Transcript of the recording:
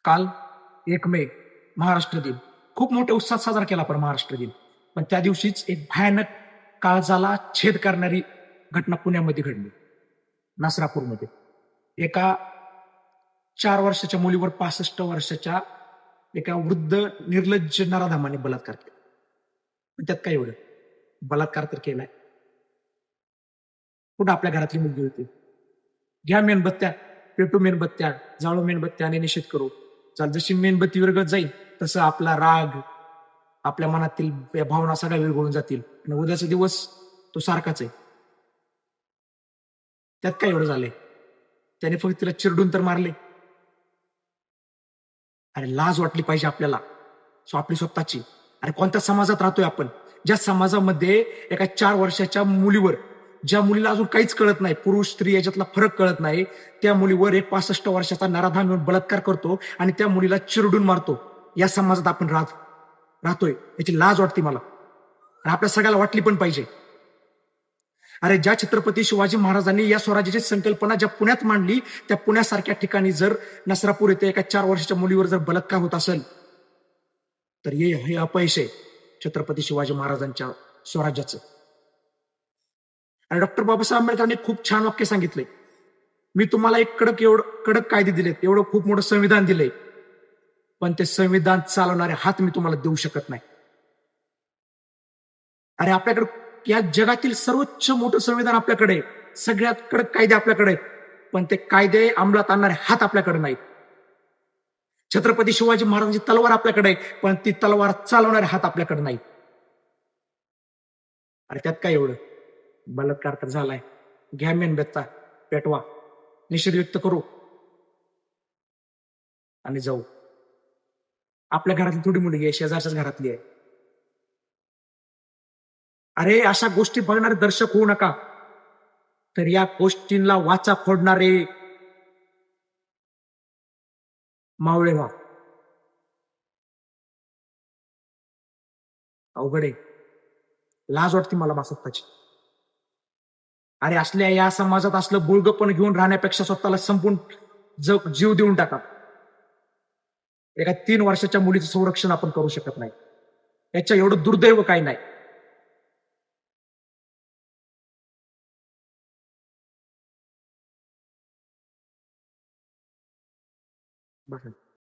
काल 1 मे महाराष्ट्र दिन खूप मोठ्या उत्साहात साजरा केला आपण महाराष्ट्र दिन. पण त्या दिवशीच एक भयानक काळजाला छेद करणारी घटना पुण्यामध्ये घडली, नसरापूरमध्ये. एका 4 वर्षाच्या मुलीवर 65 वर्षाच्या एका वृद्ध निर्लज्ज नराधमाने बलात्कार केला. पण त्यात काय एवढं? बलात्कार तर केलाय. कुठं आपल्या घरातली मुलगी होती? घ्या मेणबत्त्या, पेटू मेणबत्त्या, जाळू मेणबत्त्या आणि निषेध करू. जशी मेणबत्ती विरघळत जाईल तसं आपला राग, आपल्या मनातील भावना सगळ्या विरघळून जातील आणि उद्याचा दिवस तो सारखाच आहे. त्यात काय एवढं झालंय? त्याने फक्त तिला चिरडून तर मारले. अरे लाज वाटली पाहिजे आपल्याला, आपली स्वतःची. अरे कोणत्या समाजात राहतोय आपण? ज्या समाजामध्ये एका 4 वर्षाच्या मुलीवर, ज्या मुलीला अजून काहीच कळत नाही, पुरुष स्त्री याच्यातला फरक कळत नाही, त्या मुलीवर एक 65 वर्षाचा नराधम येऊन बलात्कार करतो आणि त्या मुलीला चिरडून मारतो. या समाजात आपण राहतोय याची लाज वाटते मला आणि आपल्या सगळ्याला वाटली पण पाहिजे. अरे ज्या छत्रपती शिवाजी महाराजांनी या स्वराज्याची संकल्पना ज्या पुण्यात मांडली, त्या पुण्यासारख्या ठिकाणी जर नसरापूर येथे एका 4 वर्षाच्या मुलीवर जर बलात्कार होत असेल तर हे अपयश आहे छत्रपती शिवाजी महाराजांच्या स्वराज्याचं. आणि डॉक्टर बाबासाहेब आंबेडकरांनी खूप छान वाक्य सांगितलंय, मी तुम्हाला एक कडक कायदे दिलेत, एवढं खूप मोठं संविधान दिलंय, पण ते संविधान चालवणारे हात मी तुम्हाला देऊ शकत नाही. अरे आपल्याकडे या जगातील सर्वोच्च मोठं संविधान आपल्याकडे, सगळ्यात कडक कायदे आपल्याकडे, पण ते कायदे अंमलात आणणारे हात आपल्याकडे नाहीत. छत्रपती शिवाजी महाराजांची तलवार आपल्याकडे, पण ती तलवार चालवणारे हात आपल्याकडे नाहीत. अरे त्यात काय एवढं? बलात्कार तर झालाय. घ्या मेणबत्ता, पेटवा, निषेध व्यक्त करू आणि जाऊ. आपल्या घरातली थोडी मुलगी आहे, शेजारच्याच घरातली आहे. अरे अशा गोष्टी बघणारे दर्शक होऊ नका, तर या गोष्टींना वाचा फोडणारे मावळे व्हा. अवघड आहे. लाज वाटते मला स्वतःची. अरे असल्या या समाजात असलं बुळगपण घेऊन राहण्यापेक्षा स्वतःला संपून जीव देऊन टाका. एका 3 वर्षाच्या मुलीचं संरक्षण आपण करू शकत नाही. याच्या एवढं दुर्दैव काही नाही. बघा